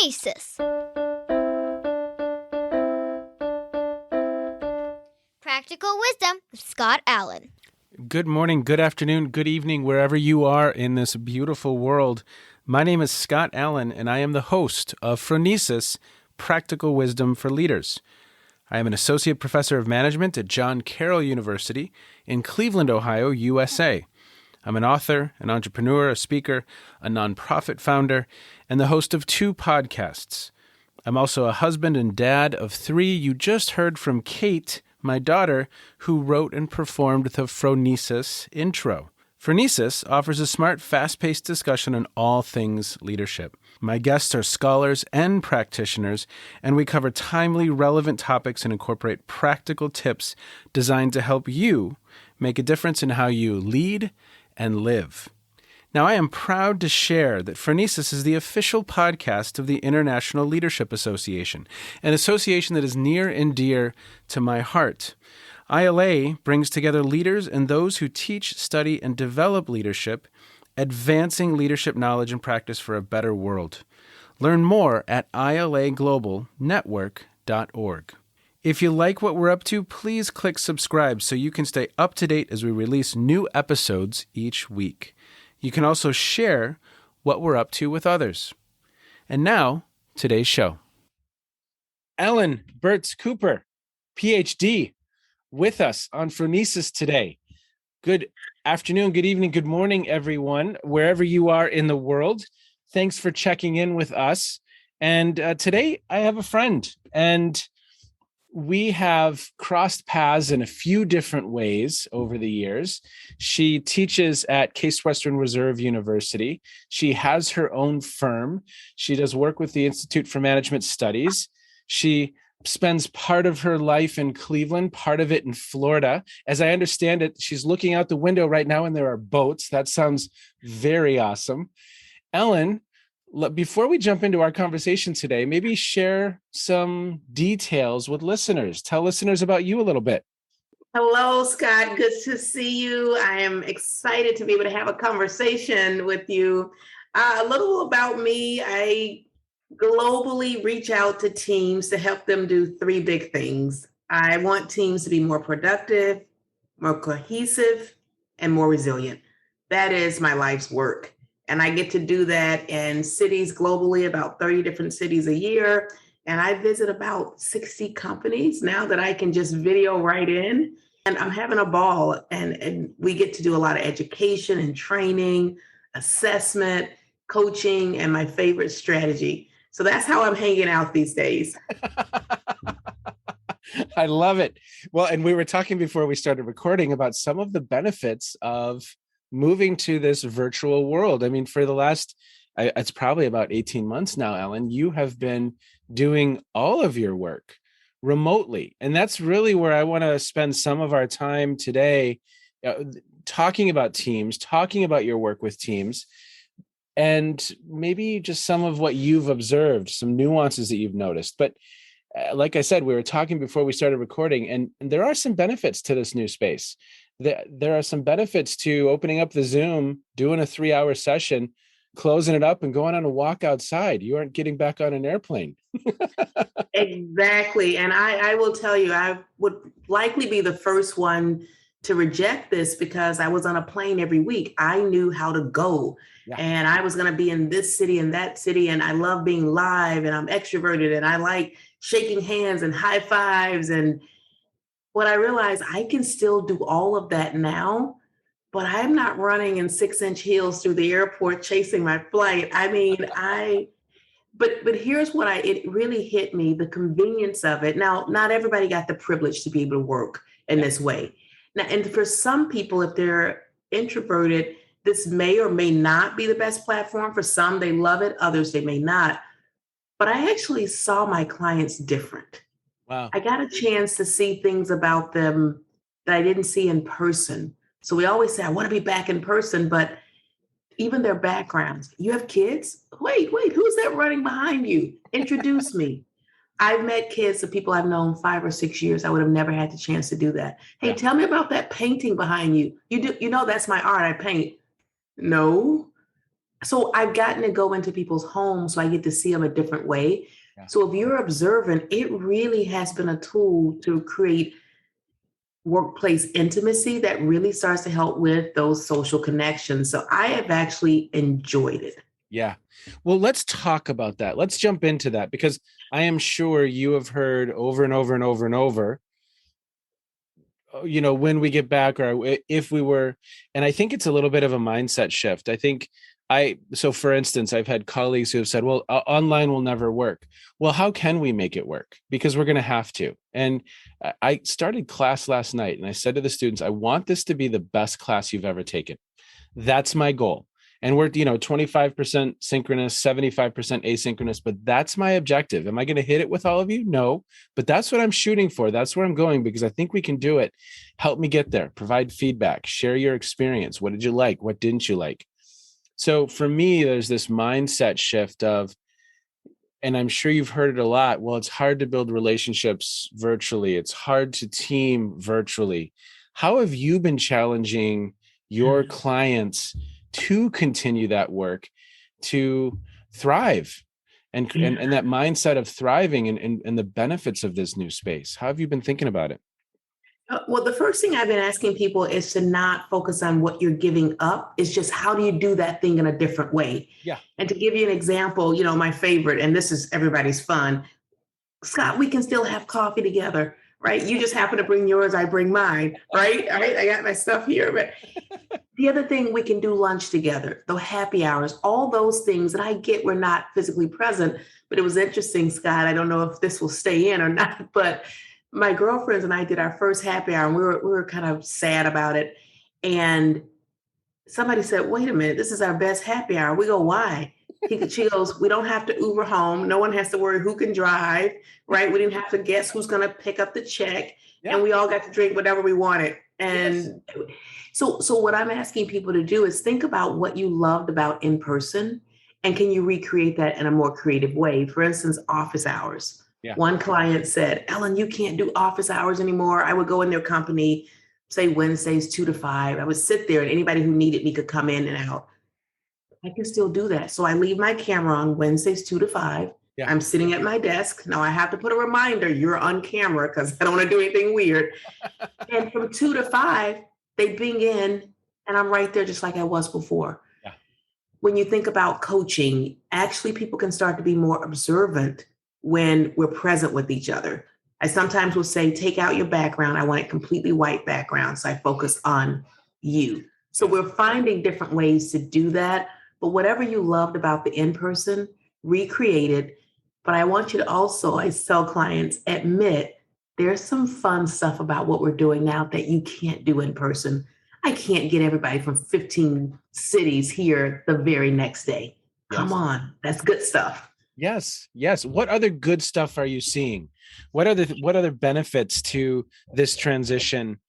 Phronesis. Practical Wisdom with Scott Allen. Good morning, good afternoon, good evening, wherever you are in this beautiful world. My name is Scott Allen, and I am the host of Phronesis, Practical Wisdom for Leaders. I am an associate professor of management at John Carroll University in Cleveland, Ohio, USA. I'm an author, an entrepreneur, a speaker, a nonprofit founder, and the host of 2 podcasts. I'm also a husband and dad of 3. You just heard from Kate, my daughter, who wrote and performed the Phronesis intro. Phronesis offers a smart, fast-paced discussion on all things leadership. My guests are scholars and practitioners, and we cover timely, relevant topics and incorporate practical tips designed to help you make a difference in how you lead and live. Now, I am proud to share that Phronesis is the official podcast of the International Leadership Association, an association that is near and dear to my heart. ILA brings together leaders and those who teach, study, and develop leadership, advancing leadership knowledge and practice for a better world. Learn more at ilaglobalnetwork.org. If you like what we're up to, please click subscribe so you can stay up to date as we release new episodes each week. You can also share what we're up to with others. And now, today's show. Ellen Burts-Cooper, Ph.D., with us on Phronesis today. Good afternoon, good evening, good morning, everyone, wherever you are in the world. Thanks for checking in with us. And today I have a friend, and we have crossed paths in a few different ways over the years. She teaches at Case Western Reserve University. She has her own firm. She does work with the Institute for Management Studies. She spends part of her life in Cleveland, part of it in Florida. As I understand it, she's looking out the window right now and there are boats. That sounds very awesome. Ellen, before we jump into our conversation today, maybe share some details with listeners. Tell listeners about you a little bit. Hello, Scott. Good to see you. I am excited to be able to have a conversation with you. A little about me. I globally reach out to teams to help them do 3 big things. I want teams to be more productive, more cohesive, and more resilient. That is my life's work. And I get to do that in cities globally, about 30 different cities a year. And I visit about 60 companies now that I can just video right in. And I'm having a ball. And we get to do a lot of education and training, assessment, coaching, and my favorite strategy. So that's how I'm hanging out these days. I love it. Well, and we were talking before we started recording about some of the benefits of moving to this virtual world. I mean, for the last, it's probably about 18 months now, Ellen, you have been doing all of your work remotely. And that's really where I want to spend some of our time today, talking about teams, talking about your work with teams, and maybe just some of what you've observed, some nuances that you've noticed. But like I said, we were talking before we started recording, and there are some benefits to this new space. There are some benefits to opening up the Zoom, doing a 3-hour session, closing it up, and going on a walk outside. You aren't getting back on an airplane. Exactly. And I will tell you, I would likely be the first one to reject this because I was on a plane every week. I knew how to go. Yeah. And I was going to be in this city and that city. And I love being live, and I'm extroverted, and I like shaking hands and high fives. And what I realized, I can still do all of that now, but I'm not running in 6-inch heels through the airport chasing my flight. I mean, but here's what it really hit me, the convenience of it. Now, not everybody got the privilege to be able to work in this way. Now, and for some people, if they're introverted, this may or may not be the best platform. For some, they love it. Others, they may not. But I actually saw my clients different. Wow. I got a chance to see things about them that I didn't see in person. So we always say, I want to be back in person, but even their backgrounds. You have kids? Wait, who's that running behind you? Introduce me. I've met kids of people I've known 5 or 6 years. I would have never had the chance to do that. Hey, tell me about that painting behind you. You know, that's my art. I paint. No. So I've gotten to go into people's homes, so I get to see them a different way. Yeah. So if you're observant, it really has been a tool to create workplace intimacy that really starts to help with those social connections. So I have actually enjoyed it. Yeah. Well, let's talk about that. Let's jump into that because I am sure you have heard over and over and over and over, when we get back or if we were, and I think it's a little bit of a mindset shift. So for instance, I've had colleagues who have said, well, online will never work. Well, how can we make it work? Because we're going to have to. And I started class last night and I said to the students, I want this to be the best class you've ever taken. That's my goal. And we're, 25% synchronous, 75% asynchronous, but that's my objective. Am I going to hit it with all of you? No, but that's what I'm shooting for. That's where I'm going because I think we can do it. Help me get there, provide feedback, share your experience. What did you like? What didn't you like? So for me, there's this mindset shift of, and I'm sure you've heard it a lot. Well, it's hard to build relationships virtually. It's hard to team virtually. How have you been challenging your clients to continue that work, to thrive and that mindset of thriving and the benefits of this new space? How have you been thinking about it? Well, the first thing I've been asking people is to not focus on what you're giving up. It's just how do you do that thing in a different way? Yeah. And to give you an example, my favorite, and this is everybody's fun, Scott, we can still have coffee together, right? You just happen to bring yours, I bring mine, right? All right, I got my stuff here. But the other thing, we can do lunch together, the happy hours, all those things. And I get we're not physically present, but it was interesting, Scott. I don't know if this will stay in or not, but my girlfriends and I did our first happy hour and we were kind of sad about it. And somebody said, wait a minute, this is our best happy hour. We go, why? She goes, we don't have to Uber home. No one has to worry who can drive, right? We didn't have to guess who's going to pick up the check. Yeah. And we all got to drink whatever we wanted. And yes. So what I'm asking people to do is think about what you loved about in person and can you recreate that in a more creative way? For instance, office hours. Yeah. One client said, Ellen, you can't do office hours anymore. I would go in their company, say Wednesdays 2 to 5. I would sit there and anybody who needed me could come in and out. I can still do that. So I leave my camera on Wednesdays 2 to 5. Yeah. I'm sitting at my desk. Now I have to put a reminder, you're on camera because I don't want to do anything weird. And from 2 to 5, they bing in and I'm right there just like I was before. Yeah. When you think about coaching, actually people can start to be more observant when we're present with each other. I sometimes will say, take out your background. I want it completely white background. So I focus on you. So we're finding different ways to do that. But whatever you loved about the in-person, recreate it. But I want you to also, I tell clients, admit there's some fun stuff about what we're doing now that you can't do in person. I can't get everybody from 15 cities here the very next day. Yes. Come on, that's good stuff. Yes. What other good stuff are you seeing? What other benefits to this transition?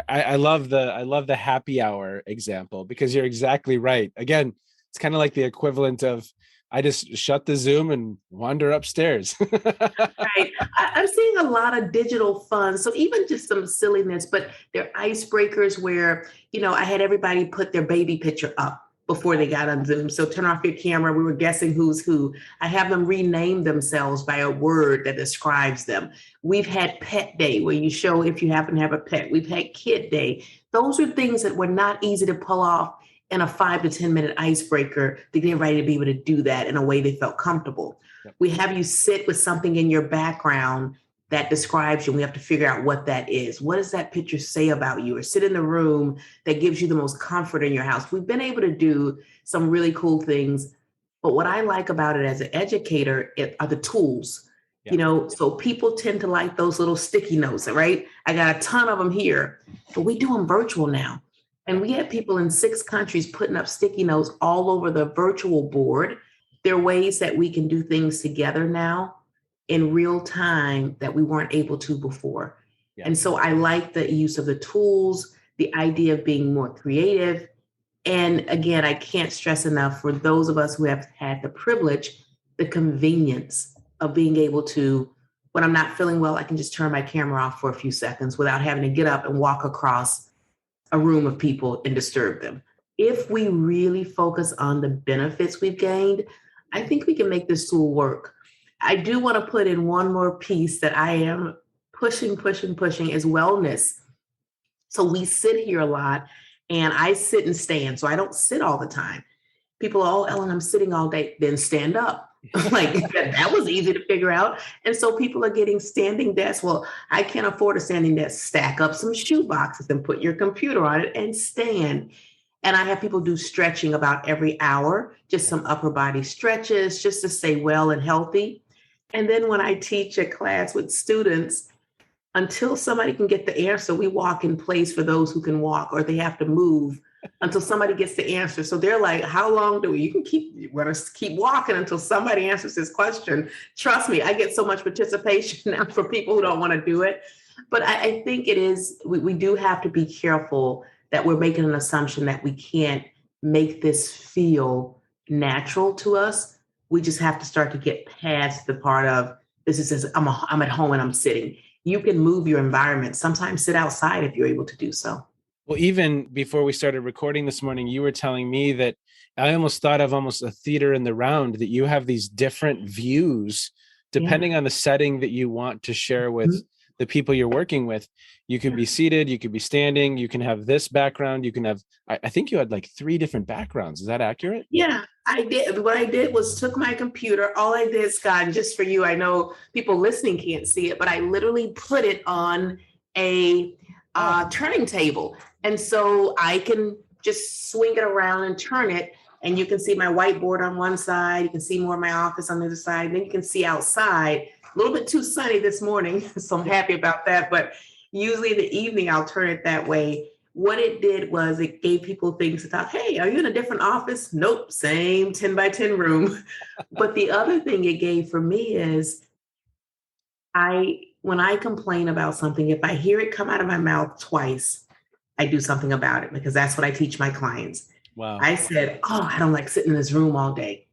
I love the happy hour example because you're exactly right. Again, it's kind of like the equivalent of I just shut the Zoom and wander upstairs. Right. I'm seeing a lot of digital fun. So even just some silliness, but they're icebreakers where, I had everybody put their baby picture up before they got on Zoom. So turn off your camera. We were guessing who's who. I have them rename themselves by a word that describes them. We've had pet day where you show if you happen to have a pet. We've had kid day. Those are things that were not easy to pull off in a 5 to 10 minute icebreaker to get ready to be able to do that in a way they felt comfortable. Yep. We have you sit with something in your background that describes you. We have to figure out what that is. What does that picture say about you? Or sit in the room that gives you the most comfort in your house. We've been able to do some really cool things. But what I like about it as an educator are the tools. Yeah. So people tend to like those little sticky notes, right? I got a ton of them here, but we do them virtual now. And we have people in 6 countries putting up sticky notes all over the virtual board. There are ways that we can do things together now in real time that we weren't able to before. Yeah. And so I like the use of the tools, the idea of being more creative. And again, I can't stress enough for those of us who have had the privilege, the convenience of being able to, when I'm not feeling well, I can just turn my camera off for a few seconds without having to get up and walk across a room of people and disturb them. if we really focus on the benefits we've gained, I think we can make this tool work. I do want to put in one more piece that I am pushing is wellness. So we sit here a lot and I sit and stand. So I don't sit all the time. People, oh, Ellen, I'm sitting all day, then stand up. Like that was easy to figure out. And so people are getting standing desks. Well, I can't afford a standing desk. Stack up some shoe boxes and put your computer on it and stand. And I have people do stretching about every hour, just some upper body stretches, just to stay well and healthy. And then when I teach a class with students, until somebody can get the answer, we walk in place for those who can walk, or they have to move until somebody gets the answer. So they're like, how long do we? We're going to keep walking until somebody answers this question. Trust me, I get so much participation now for people who don't want to do it. But I think it is, we do have to be careful that we're making an assumption that we can't make this feel natural to us. We just have to start to get past the part of this is I'm at home and I'm sitting. You can move your environment. Sometimes sit outside if you're able to do so. Well, even before we started recording this morning, you were telling me that I almost thought of almost a theater in the round, that you have these different views depending on the setting that you want to share with the people you're working with. You can be seated, you could be standing, you can have this background, you can have, I think you had like 3 different backgrounds. Is that accurate? Yeah, I did. What I did was took my computer. All I did, Scott, and just for you, I know people listening can't see it, but I literally put it on a turning table. And so I can just swing it around and turn it. And you can see my whiteboard on one side. You can see more of my office on the other side. Then you can see outside. A little bit too sunny this morning, so I'm happy about that. But usually in the evening, I'll turn it that way. What it did was it gave people things to thought, hey, are you in a different office? Nope, same 10 by 10 room. But the other thing it gave for me is when I complain about something, if I hear it come out of my mouth twice, I do something about it, because that's what I teach my clients. Wow. I said, oh, I don't like sitting in this room all day.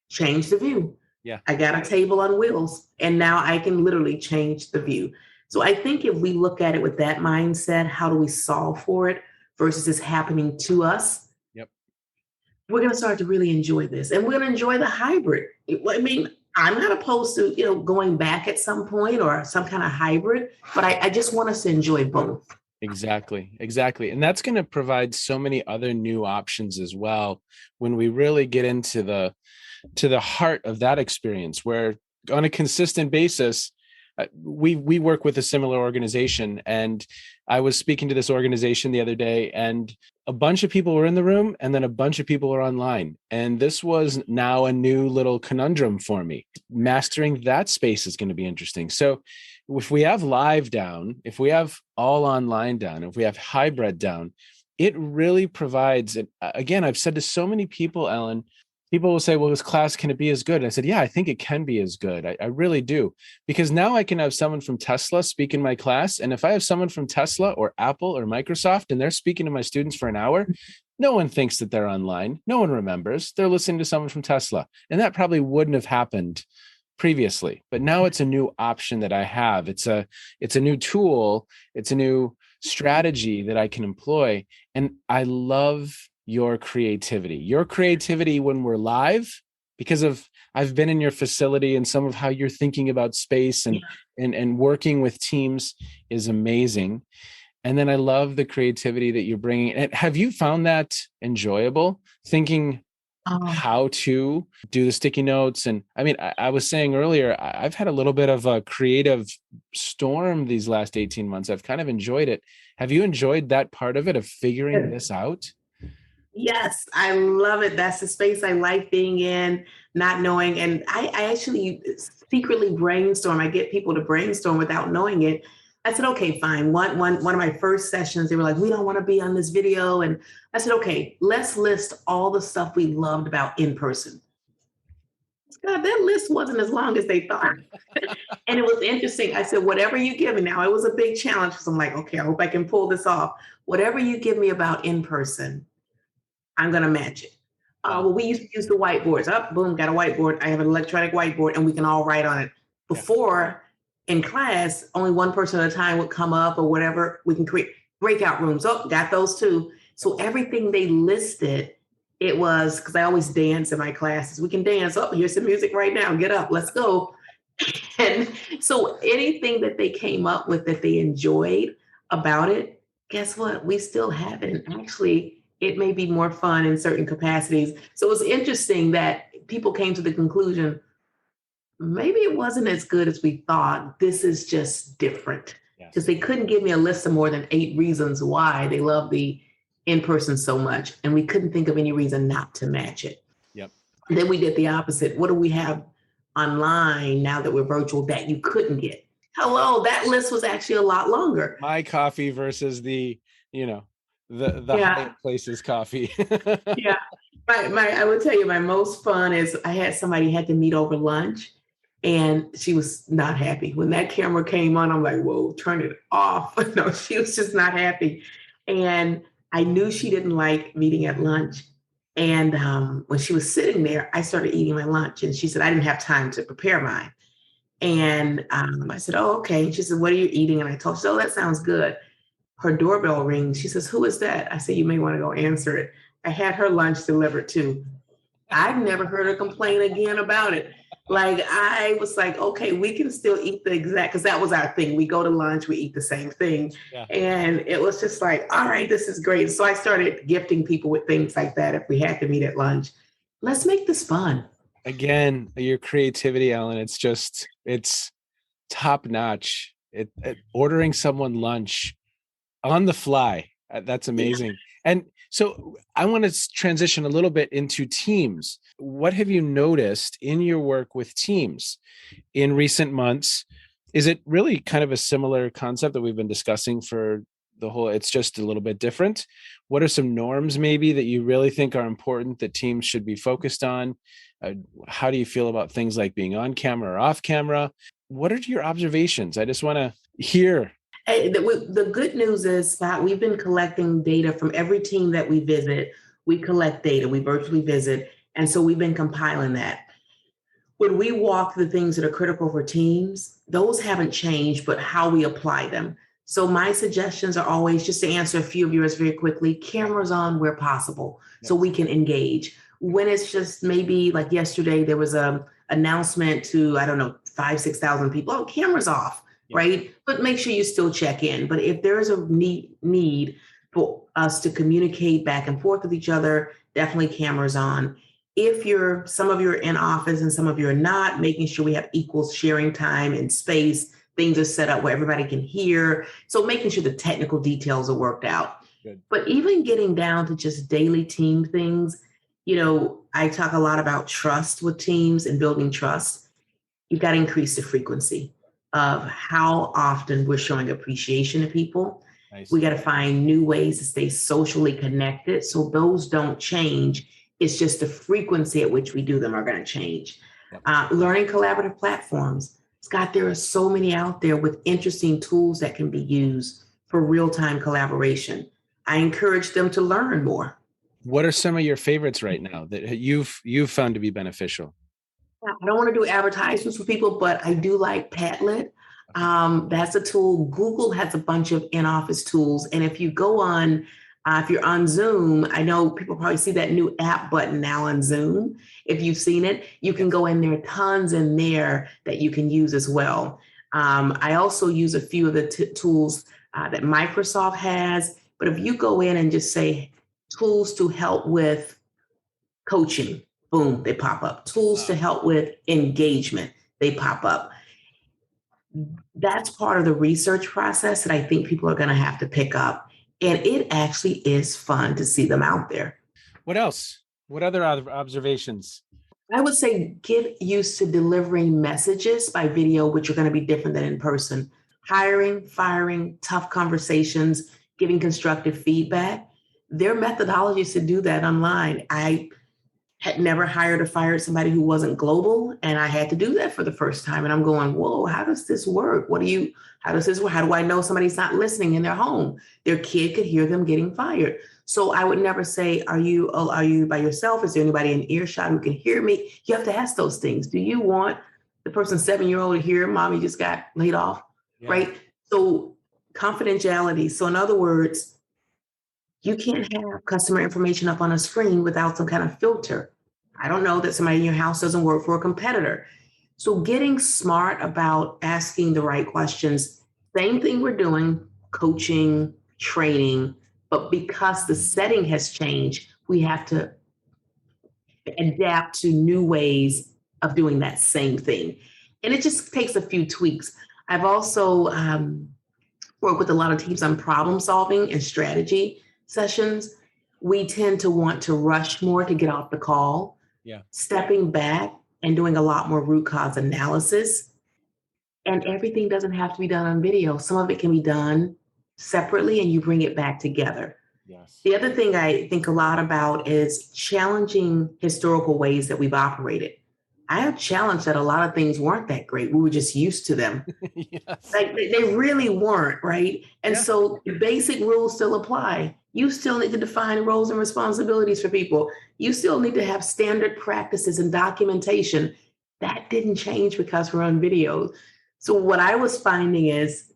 Change the view. Yeah. I got a table on wheels, and now I can literally change the view. So I think if we look at it with that mindset, how do we solve for it versus it's happening to us? Yep. We're going to start to really enjoy this, and we're going to enjoy the hybrid. I mean, I'm not opposed to, going back at some point or some kind of hybrid, but I just want us to enjoy both. Exactly. And that's going to provide so many other new options as well when we really get into the heart of that experience, where on a consistent basis, we work with a similar organization. And I was speaking to this organization the other day, and a bunch of people were in the room and then a bunch of people are online. And this was now a new little conundrum for me. Mastering that space is going to be interesting. So if we have live down, if we have all online down, if we have hybrid down, it really provides it. Again, I've said to so many people, Ellen, people will say, well, this class, can it be as good? And I said, yeah, I think it can be as good. I really do. Because now I can have someone from Tesla speak in my class. And if I have someone from Tesla or Apple or Microsoft and they're speaking to my students for an hour, no one thinks that they're online. No one remembers. They're listening to someone from Tesla. And that probably wouldn't have happened previously. But now it's a new option that I have. It's a new tool. It's a new strategy that I can employ. And I love your creativity when we're live, because I've been in your facility, and some of how you're thinking about space and working with teams is amazing. And then I love the creativity that you're bringing. And have you found that enjoyable, thinking how to do the sticky notes? And I mean, I was saying earlier, I've had a little bit of a creative storm these last 18 months. I've kind of enjoyed it. Have you enjoyed that part of it, of figuring this out? Yes, I love it. That's the space I like being in, not knowing. And I actually secretly brainstorm. I get people to brainstorm without knowing it. I said, okay, fine. One of my first sessions, they were like, we don't want to be on this video. And I said, okay, let's list all the stuff we loved about in person. God, that list wasn't as long as they thought. And it was interesting. I said, whatever you give me now, it was a big challenge, because I'm like, okay, I hope I can pull this off. Whatever you give me about in person, I'm going to match it. Well, we used to use the whiteboards. Boom, got a whiteboard. I have an electronic whiteboard, and we can all write on it. Before, in class, only one person at a time would come up or whatever. We can create breakout rooms. Oh, got those too. So everything they listed, it was, because I always dance in my classes. We can dance. Oh, here's some music right now. Get up, let's go. And so anything that they came up with that they enjoyed about it, guess what? We still have it. And actually, it may be more fun in certain capacities. So it's interesting that people came to the conclusion, maybe it wasn't as good as we thought. This is just different. Because they couldn't give me a list of more than 8 reasons why they love the in-person so much. And we couldn't think of any reason not to match it. Yep. And then we did the opposite. What do we have online now that we're virtual that you couldn't get? Hello, that list was actually a lot longer. My coffee versus the high places coffee. Yeah. I would tell you, my most fun is I had somebody had to meet over lunch and she was not happy. When that camera came on, I'm like, whoa, turn it off. No, she was just not happy. And I knew she didn't like meeting at lunch. And when she was sitting there, I started eating my lunch. And she said, I didn't have time to prepare mine. And I said, oh, okay. And she said, what are you eating? And I told her, oh, that sounds good. Her doorbell rings. She says, who is that? I said, you may want to go answer it. I had her lunch delivered too. I've never heard her complain again about it. Like, I was like, okay, we can still eat the exact, because that was our thing. We go to lunch, we eat the same thing. Yeah. And it was just like, all right, this is great. So I started gifting people with things like that. If we had to meet at lunch, let's make this fun. Again, your creativity, Ellen, it's top notch. Ordering someone lunch on the fly. That's amazing. Yeah. And so I want to transition a little bit into teams. What have you noticed in your work with teams in recent months? Is it really kind of a similar concept that we've been discussing for the whole, it's just a little bit different? What are some norms maybe that you really think are important that teams should be focused on? How do you feel about things like being on camera or off camera? What are your observations? I just want to hear. The good news is that we've been collecting data from every team that we visit. We collect data, we virtually visit. And so we've been compiling that. When we walk the things that are critical for teams, those haven't changed, but how we apply them. So my suggestions are always, just to answer a few of yours very quickly, cameras on where possible, so we can engage. When it's just maybe like yesterday, there was an announcement to, 5,000-6,000 people, oh, cameras off. Right? But make sure you still check in. But if there is a need for us to communicate back and forth with each other, definitely cameras on. If some of you are in office and some of you are not, making sure we have equal sharing time and space, things are set up where everybody can hear. So making sure the technical details are worked out. Good. But even getting down to just daily team things, I talk a lot about trust with teams and building trust. You've got to increase the frequency of how often we're showing appreciation to people. Nice. We got to find new ways to stay socially connected. So those don't change. It's just the frequency at which we do them are going to change. Yep. Learning collaborative platforms. Scott, there are so many out there with interesting tools that can be used for real-time collaboration. I encourage them to learn more. What are some of your favorites right now that you've found to be beneficial? I don't want to do advertisements for people, but I do like Padlet. That's a tool. Google has a bunch of in-office tools. And if you go on, if you're on Zoom, I know people probably see that new app button now on Zoom. If you've seen it, you can go in there, tons in there that you can use as well. I also use a few of the tools that Microsoft has. But if you go in and just say tools to help with coaching, boom, they pop up. Tools to help with engagement, they pop up. That's part of the research process that I think people are going to have to pick up. And it actually is fun to see them out there. What else? What other observations? I would say get used to delivering messages by video, which are going to be different than in person. Hiring, firing, tough conversations, giving constructive feedback. There are methodologies to do that online. I had never hired or fired somebody who wasn't global, and I had to do that for the first time. And I'm going, whoa, how does this work? How does this work? How do I know somebody's not listening in their home? Their kid could hear them getting fired. So I would never say, are you by yourself? Is there anybody in earshot who can hear me? You have to ask those things. Do you want the person's 7-year-old to hear mommy just got laid off? Yeah. Right? So confidentiality. So in other words, You can't have customer information up on a screen without some kind of filter. I don't know that somebody in your house doesn't work for a competitor. So getting smart about asking the right questions, same thing we're doing, coaching, training, but because the setting has changed, we have to adapt to new ways of doing that same thing. And it just takes a few tweaks. I've also worked with a lot of teams on problem solving and strategy sessions. We tend to want to rush more to get off the call. Yeah. Stepping back and doing a lot more root cause analysis. And everything doesn't have to be done on video. Some of it can be done separately and you bring it back together. Yes. The other thing I think a lot about is challenging historical ways that we've operated. I have challenged that a lot of things weren't that great. We were just used to them. Yes. Like they really weren't, right? And Yeah. so the basic rules still apply. You still need to define roles and responsibilities for people. You still need to have standard practices and documentation. That didn't change because we're on video. So what I was finding is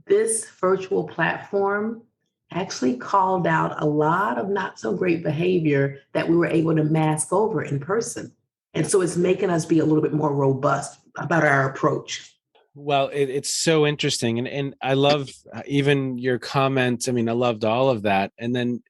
this virtual platform actually called out a lot of not so great behavior that we were able to mask over in person. And so it's making us be a little bit more robust about our approach. Well, it's so interesting. And I love even your comments. I mean, I loved all of that. And then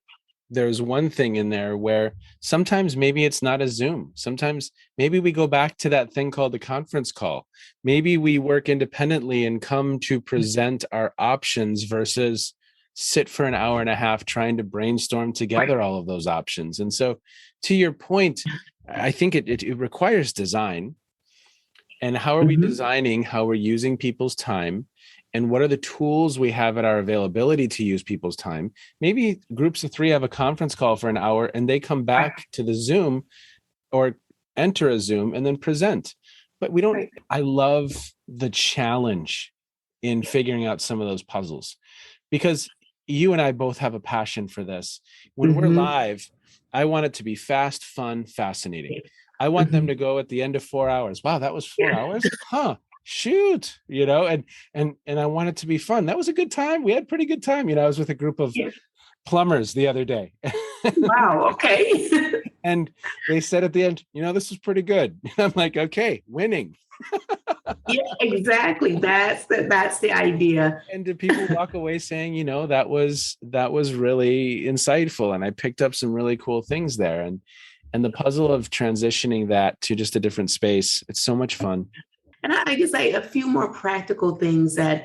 there's one thing in there where sometimes maybe it's not a Zoom. Sometimes maybe we go back to that thing called the conference call. Maybe we work independently and come to present our options versus sit for an hour and a half trying to brainstorm together all of those options. And so to your point, I think it requires design. And how are we designing how we're using people's time? And what are the tools we have at our availability to use people's time? Maybe groups of 3 have a conference call for an hour and they come back to the Zoom or enter a Zoom and then present. But we don't, I love the challenge in figuring out some of those puzzles because you and I both have a passion for this. When we're live, I want it to be fast, fun, fascinating. I want them to go at the end of 4 hours. Wow, that was 4 hours? Huh. Shoot, and I want it to be fun. That was a good time. We had pretty good time. I was with a group of plumbers the other day. Wow. Okay. And they said at the end, this was pretty good. I'm like, okay, winning. Yeah, exactly. That's the idea. And did people walk away saying, that was really insightful. And I picked up some really cool things there. And the puzzle of transitioning that to just a different space, it's so much fun. And I just say a few more practical things that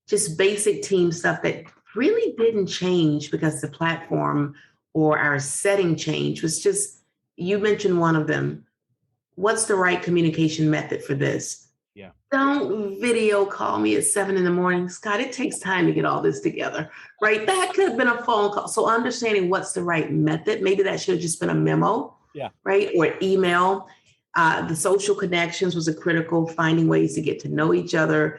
just basic team stuff that really didn't change because the platform or our setting change was just, you mentioned one of them. What's the right communication method for this? Yeah. Don't video call me at 7 a.m. Scott, it takes time to get all this together, right? That could have been a phone call. So understanding what's the right method, maybe that should have just been a memo, right? Or email. The social connections was a critical, finding ways to get to know each other,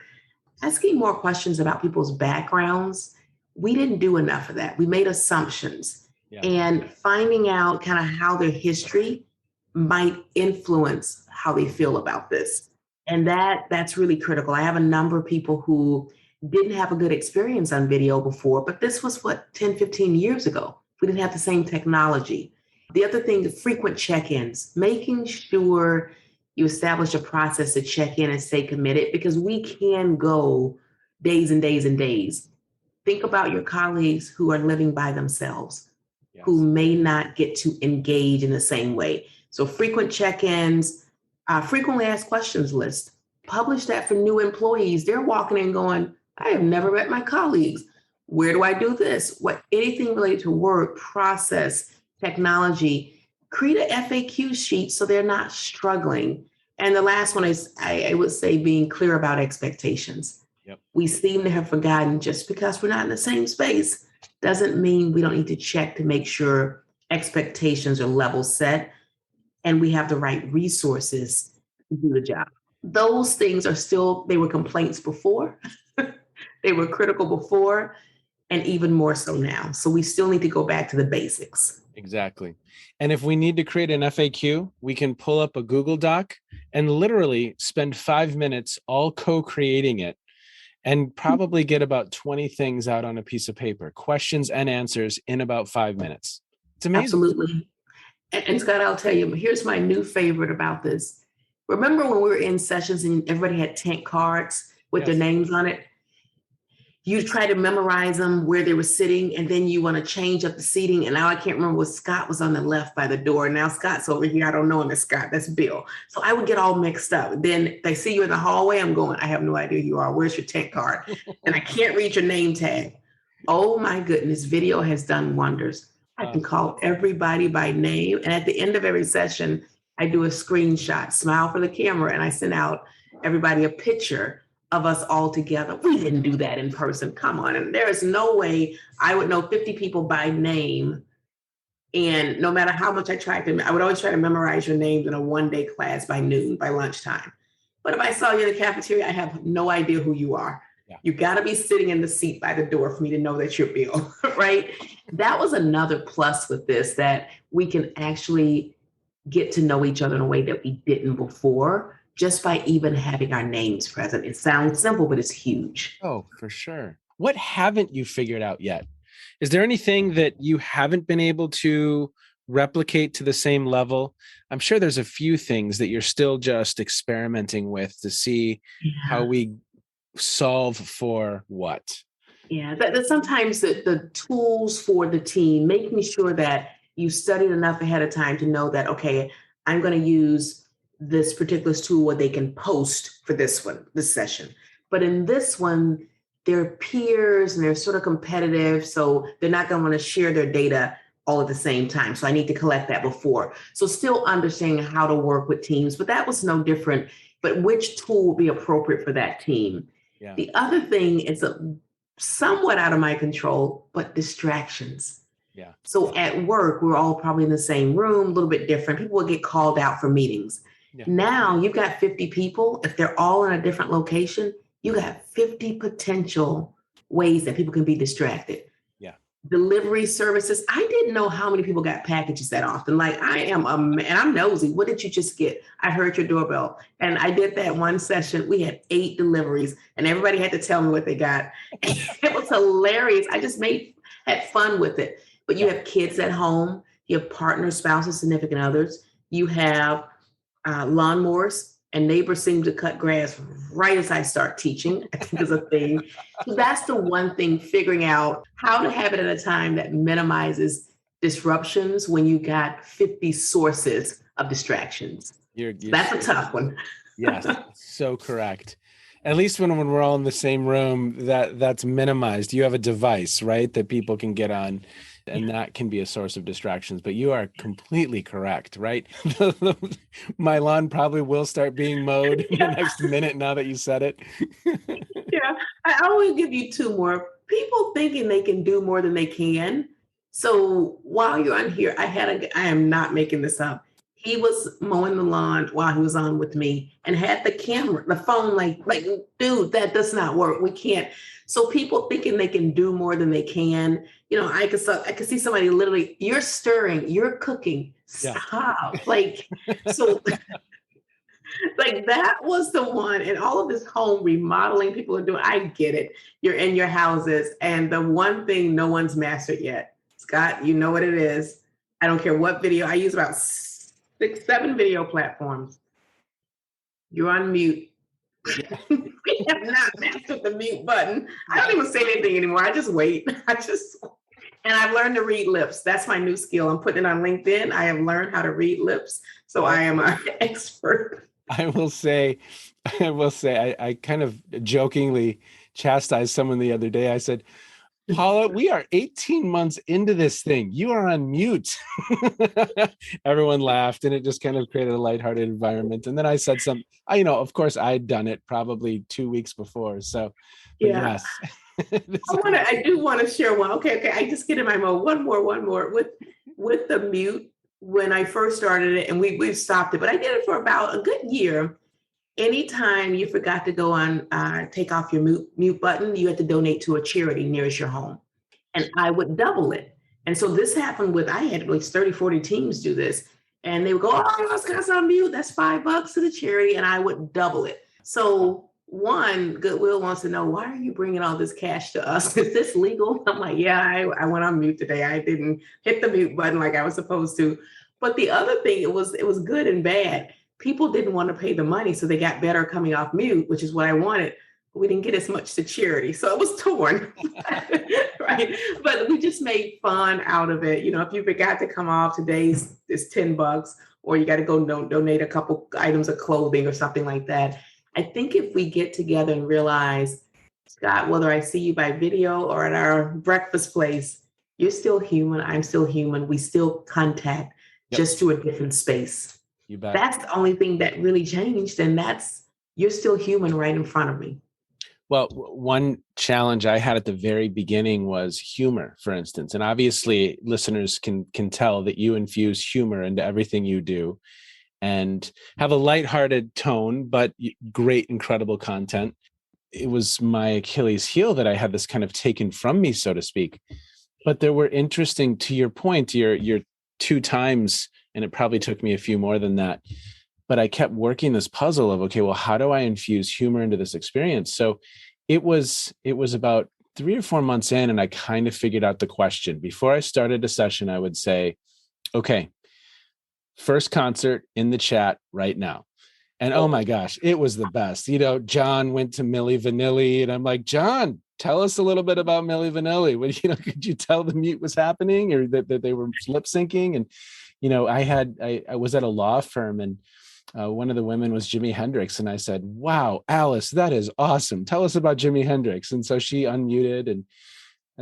asking more questions about people's backgrounds. We didn't do enough of that. We made assumptions and finding out kind of how their history might influence how they feel about this. And that's really critical. I have a number of people who didn't have a good experience on video before, but this was 10, 15 years ago. We didn't have the same technology. The other thing, the frequent check-ins, making sure you establish a process to check in and stay committed because we can go days and days and days. Think about your colleagues who are living by themselves, who may not get to engage in the same way. So frequent check-ins, frequently asked questions list, publish that for new employees. They're walking in going, I have never met my colleagues. Where do I do this? Anything related to work, process, technology, create an FAQ sheet so they're not struggling. And the last one is, I would say, being clear about expectations. We seem to have forgotten just because we're not in the same space doesn't mean we don't need to check to make sure expectations are level set and we have the right resources to do the job. Those things are still, they were complaints before, they were critical before, and even more so now. So we still need to go back to the basics. Exactly. And if we need to create an FAQ, we can pull up a Google Doc and literally spend 5 minutes all co-creating it and probably get about 20 things out on a piece of paper, questions and answers in about 5 minutes. It's amazing. Absolutely. And Scott, I'll tell you, here's my new favorite about this. Remember when we were in sessions and everybody had tank cards with their names on it? You try to memorize them where they were sitting, and then you want to change up the seating. And now I can't remember what Scott was on the left by the door. Now Scott's over here. I don't know him as Scott. That's Bill. So I would get all mixed up. Then they see you in the hallway. I'm going, I have no idea who you are. Where's your tank card? And I can't read your name tag. Oh my goodness. Video has done wonders. I can call everybody by name. And at the end of every session, I do a screenshot, smile for the camera, and I send out everybody a picture of us all together. We didn't do that in person. Come on. And there is no way I would know 50 people by name. And no matter how much I tried to, I would always try to memorize your names in a one-day class by noon, by lunchtime. But if I saw you in the cafeteria, I have no idea who you are. Yeah. You got to be sitting in the seat by the door for me to know that you're Bill, right? That was another plus with this, that we can actually get to know each other in a way that we didn't before, just by even having our names present. It sounds simple, but it's huge. Oh, for sure. What haven't you figured out yet? Is there anything that you haven't been able to replicate to the same level? I'm sure there's a few things that you're still just experimenting with to see how we solve for what. Yeah, that sometimes the tools for the team, making sure that you studied enough ahead of time to know that, okay, I'm going to use this particular tool where they can post for this session. But in this one, they're peers and they're sort of competitive. So they're not going to want to share their data all at the same time. So I need to collect that before. So still understanding how to work with teams, but that was no different. But which tool would be appropriate for that team? Yeah. The other thing is somewhat out of my control, but distractions. Yeah. So at work, we're all probably in the same room, a little bit different. People will get called out for meetings. Yeah. Now you've got 50 people. If they're all in a different location, you got 50 potential ways that people can be distracted. Yeah. Delivery services. I didn't know how many people got packages that often. Like and I'm nosy. What did you just get? I heard your doorbell. And I did that one session. We had 8 deliveries and everybody had to tell me what they got. It was hilarious. I just had fun with it. But you have kids at home, you have partners, spouses, significant others, you have lawnmowers, and neighbors seem to cut grass right as I start teaching, I think is a thing. So that's the one thing, figuring out how to have it at a time that minimizes disruptions when you got 50 sources of distractions. That's a tough one. Yes, so correct. At least when we're all in the same room, that's minimized. You have a device, right, that people can get on, and that can be a source of distractions. But you are completely correct, right? My lawn probably will start being mowed in the next minute now that you said it. Yeah, I always give you 2 more. People thinking they can do more than they can. So while you're on here, I am not making this up. He was mowing the lawn while he was on with me and had the phone, like, dude, that does not work. We can't. So people thinking they can do more than they can. You know, I could see somebody literally, you're stirring, you're cooking. Stop. Yeah. So that was the one. And all of this home remodeling people are doing, I get it. You're in your houses. And the one thing no one's mastered yet, Scott, you know what it is. I don't care what video. I use about 6-7 video platforms. You're on mute. We have not mastered the mute button. I don't even say anything anymore. I just wait. And I've learned to read lips. That's my new skill. I'm putting it on LinkedIn. I have learned how to read lips. So I am an expert. I will say, I kind of jokingly chastised someone the other day. I said, Paula, we are 18 months into this thing. You are on mute. Everyone laughed, and it just kind of created a lighthearted environment. And then I said something, of course I'd done it probably 2 weeks before. So, yes. I do want to share one. Okay. I just get in my mode. One more with the mute. When I first started it, and we've stopped it, but I did it for about a good year. Anytime you forgot to go on, take off your mute button, you had to donate to a charity nearest your home. And I would double it. And so this happened I had like 30, 40 teams do this. And they would go, oh, Scott's on mute. That's $5 to the charity. And I would double it. So one, Goodwill wants to know, why are you bringing all this cash to us? Is this legal? I'm like, yeah, I went on mute today. I didn't hit the mute button like I was supposed to. But the other thing, it was good and bad. People didn't want to pay the money, so they got better coming off mute, which is what I wanted. But we didn't get as much to charity, so it was torn, right? But we just made fun out of it. If you forgot to come off, today's is $10, or you got to go donate a couple items of clothing or something like that. I think if we get together and realize, Scott, whether I see you by video or at our breakfast place, you're still human. I'm still human. We still contact, just through a different space. You bet. That's the only thing that really changed. And you're still human right in front of me. Well, one challenge I had at the very beginning was humor, for instance. And obviously listeners can tell that you infuse humor into everything you do and have a lighthearted tone, but great, incredible content. It was my Achilles heel that I had this kind of taken from me, so to speak. But there were interesting, to your point, your 2 times, and it probably took me a few more than that. But I kept working this puzzle of, okay, well, how do I infuse humor into this experience? So it was about 3 or 4 months in, and I kind of figured out the question. Before I started a session, I would say, okay, first concert in the chat right now. And oh my gosh, it was the best. John went to Milli Vanilli, and I'm like, John, tell us a little bit about Milli Vanilli. Could you tell the mute was happening, or that they were lip syncing? And I was at a law firm, and one of the women was Jimi Hendrix. And I said, wow, Alice, that is awesome. Tell us about Jimi Hendrix. And so she unmuted, and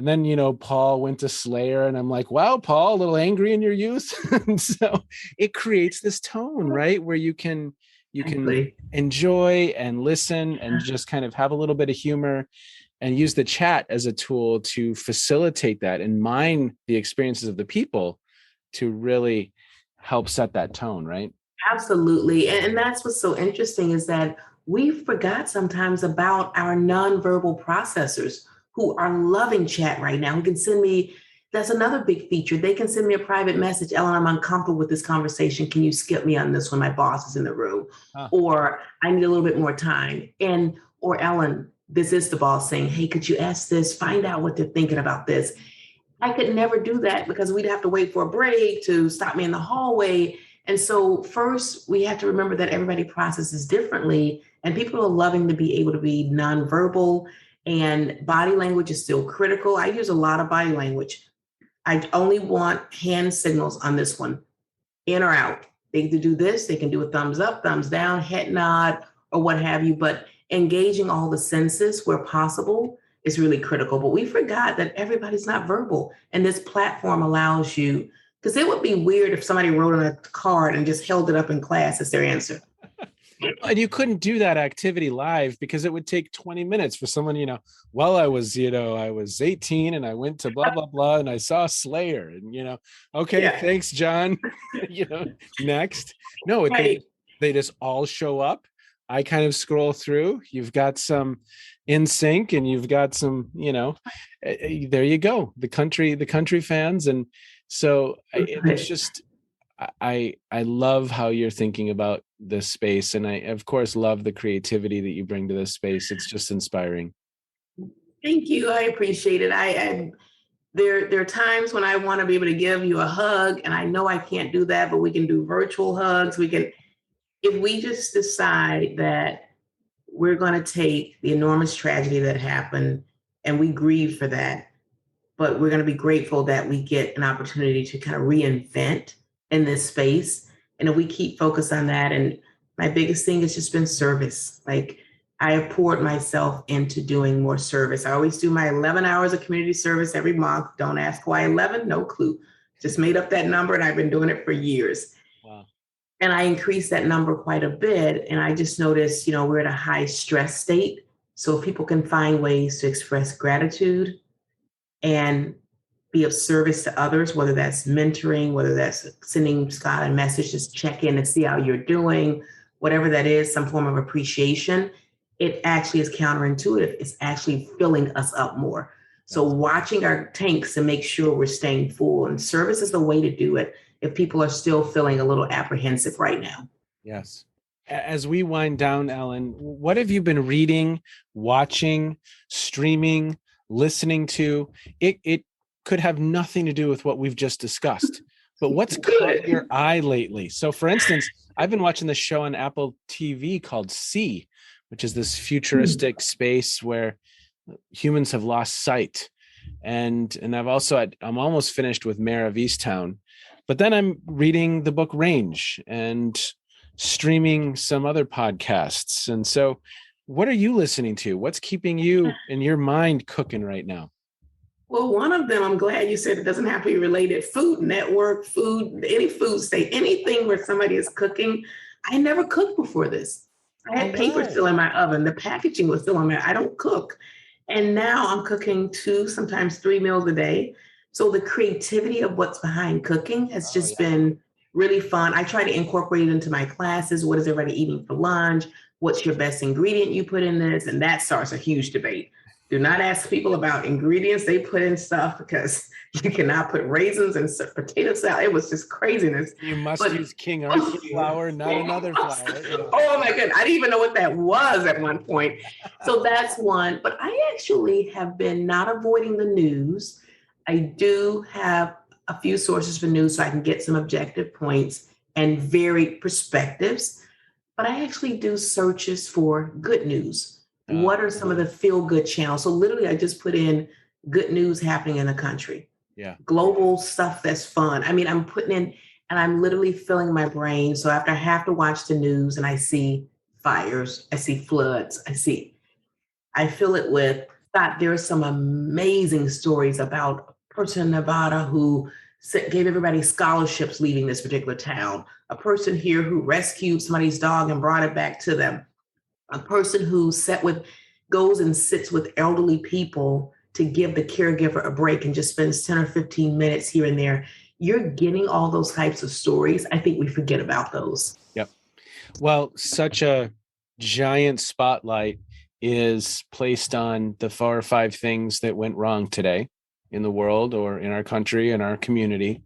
then, Paul went to Slayer, and I'm like, wow, Paul, a little angry in your youth. And so it creates this tone, right? Where you can enjoy and listen and just kind of have a little bit of humor and use the chat as a tool to facilitate that and mine the experiences of the people to really help set that tone, right? Absolutely. And that's what's so interesting, is that we forgot sometimes about our nonverbal processors who are loving chat right now, who can send me, that's another big feature. They can send me a private message. Ellen, I'm uncomfortable with this conversation. Can you skip me on this when my boss is in the room? Or I need a little bit more time. Or Ellen, this is the boss saying, hey, could you ask this? Find out what they're thinking about this. I could never do that because we'd have to wait for a break to stop me in the hallway. And so first, we have to remember that everybody processes differently, and people are loving to be able to be nonverbal, and body language is still critical. I use a lot of body language. I only want hand signals on this one, in or out. They can do this, they can do a thumbs up, thumbs down, head nod, or what have you, but engaging all the senses where possible is really critical. But we forgot that everybody's not verbal, and this platform allows you, because it would be weird if somebody wrote on a card and just held it up in class as their answer. And you couldn't do that activity live because it would take 20 minutes for someone, well, I was 18 and I went to blah, blah, blah, and I saw Slayer, and, okay, yeah. Thanks, John, next. No, right. They just all show up. I kind of scroll through. You've got some in sync, and you've got some, there you go. The country fans. And so it's just, I love how you're thinking about this space. And I, of course, love the creativity that you bring to this space. It's just inspiring. Thank you. I appreciate it. There are times when I want to be able to give you a hug, and I know I can't do that, but we can do virtual hugs. If we just decide that we're going to take the enormous tragedy that happened and we grieve for that, but we're going to be grateful that we get an opportunity to kind of reinvent in this space. And if we keep focused on that, and my biggest thing has just been service. Like, I have poured myself into doing more service. I always do my 11 hours of community service every month. Don't ask why 11, no clue. Just made up that number, and I've been doing it for years. Wow. And I increased that number quite a bit. And I just noticed, we're at a high stress state. So if people can find ways to express gratitude and be of service to others, whether that's mentoring, whether that's sending Scott a message, just check in and see how you're doing, whatever that is, some form of appreciation, it actually is counterintuitive. It's actually filling us up more. So watching our tanks and make sure we're staying full, and service is the way to do it if people are still feeling a little apprehensive right now. Yes. As we wind down, Ellen, what have you been reading, watching, streaming, listening to? It could have nothing to do with what we've just discussed, but what's caught your eye lately? So, for instance, I've been watching this show on Apple TV called C, which is this futuristic space where humans have lost sight. And I'm almost finished with Mayor of Easttown, but then I'm reading the book Range and streaming some other podcasts. And so what are you listening to? What's keeping you and your mind cooking right now? Well, one of them, I'm glad you said it doesn't have to be related. Food Network, any food state, anything where somebody is cooking. I never cooked before this. I had paper still in my oven. The packaging was still on there. I don't cook. And now I'm cooking 2, sometimes 3 meals a day. So the creativity of what's behind cooking has just been really fun. I try to incorporate it into my classes. What is everybody eating for lunch? What's your best ingredient you put in this? And that starts a huge debate. Do not ask people about ingredients they put in stuff, because you cannot put raisins in potato salad. It was just craziness. You must use King Arthur flour, not another flour. Oh my goodness. I didn't even know what that was at one point. So that's one. But I actually have been not avoiding the news. I do have a few sources for news so I can get some objective points and varied perspectives. But I actually do searches for good news. What are some of the feel-good channels? So literally, I just put in good news happening in the country. Yeah. Global stuff that's fun. I mean, I'm putting in, and I'm literally filling my brain. So after I have to watch the news and I see fires, I see floods, I fill it with, God, there are some amazing stories about a person in Nevada who gave everybody scholarships leaving this particular town. A person here who rescued somebody's dog and brought it back to them. A person who goes and sits with elderly people to give the caregiver a break and just spends 10 or 15 minutes here and there. You're getting all those types of stories. I think we forget about those. Yep. Well, such a giant spotlight is placed on the 4 or 5 things that went wrong today in the world or in our country, in our community.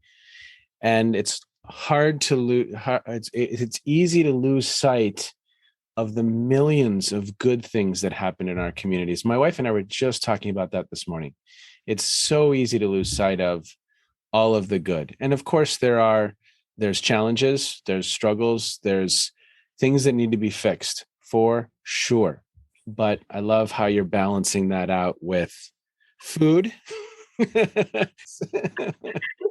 And it's hard to lose. It's easy to lose sight of the millions of good things that happen in our communities. My wife and I were just talking about that this morning. It's so easy to lose sight of all of the good. And of course, there's challenges, there's struggles, there's things that need to be fixed for sure. But I love how you're balancing that out with food.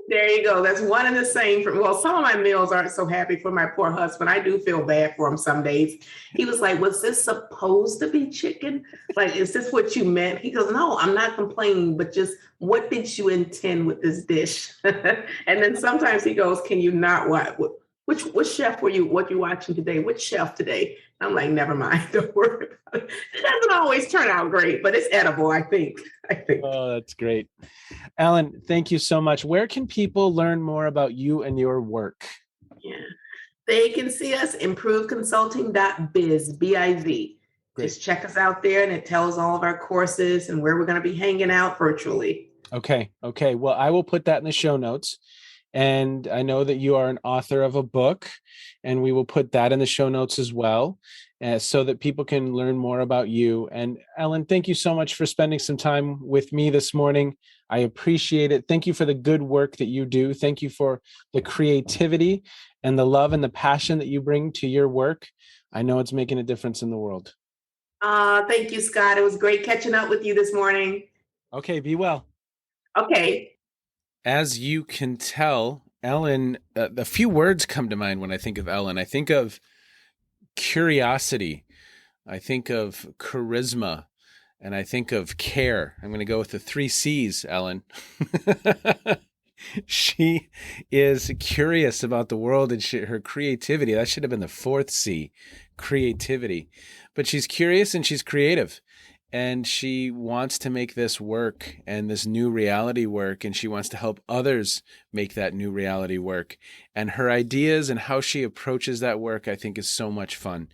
There you go. That's one and the same. Well, some of my meals aren't so happy for my poor husband. I do feel bad for him some days. He was like, was this supposed to be chicken? Like, is this what you meant? He goes, no, I'm not complaining, but just what did you intend with this dish? And then sometimes he goes, can you not watch? Which chef what you watching today? Which chef today? I'm like, never mind. Don't worry about it. It doesn't always turn out great, but it's edible, I think. Oh, that's great. Ellen, thank you so much. Where can people learn more about you and your work? Yeah, they can see us improveconsulting.biz, B-I-Z. Just check us out there, and it tells all of our courses and where we're going to be hanging out virtually. Okay. Well, I will put that in the show notes. And I know that you are an author of a book, and we will put that in the show notes as well, so that people can learn more about you. And Ellen, thank you so much for spending some time with me this morning. I appreciate it. Thank you for the good work that you do. Thank you for the creativity and the love and the passion that you bring to your work. I know it's making a difference in the world. Thank you, Scott. It was great catching up with you this morning. Okay, be well. Okay. As you can tell, Ellen, a few words come to mind when I think of Ellen. I think of curiosity. I think of charisma. And I think of care. I'm going to go with the 3 C's, Ellen. She is curious about the world and her creativity. That should have been the 4th C, creativity. But she's curious and she's creative. And she wants to make this work and this new reality work. And she wants to help others make that new reality work. And her ideas and how she approaches that work, I think, is so much fun.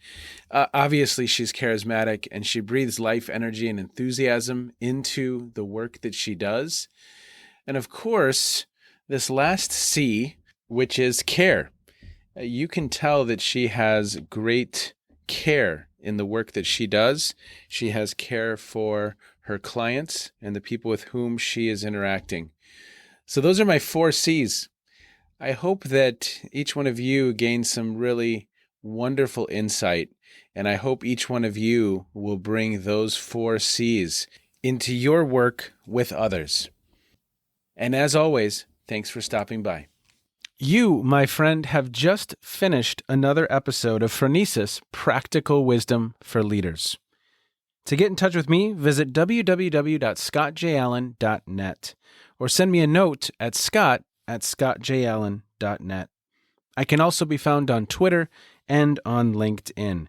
Obviously, she's charismatic and she breathes life, energy, and enthusiasm into the work that she does. And of course, this last C, which is care. You can tell that she has great care in the work that she does. She has care for her clients and the people with whom she is interacting. So those are my 4 C's. I hope that each one of you gains some really wonderful insight, and I hope each one of you will bring those 4 C's into your work with others. And as always, thanks for stopping by. You, my friend, have just finished another episode of Phronesis Practical Wisdom for Leaders. To get in touch with me, visit www.scottjallen.net or send me a note at scott@scottjallen.net. I can also be found on Twitter and on LinkedIn.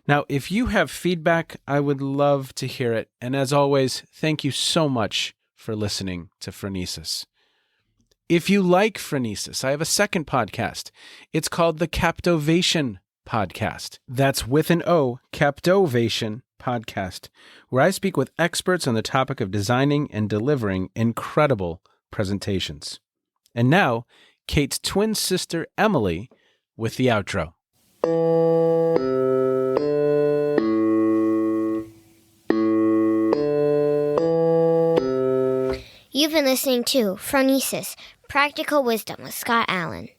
Now, if you have feedback, I would love to hear it. And as always, thank you so much for listening to Phronesis. If you like Phronesis, I have a second podcast. It's called the Captovation Podcast. That's with an O, Captovation Podcast, where I speak with experts on the topic of designing and delivering incredible presentations. And now, Kate's twin sister, Emily, with the outro. You've been listening to Phronesis Practical Wisdom with Scott Allen.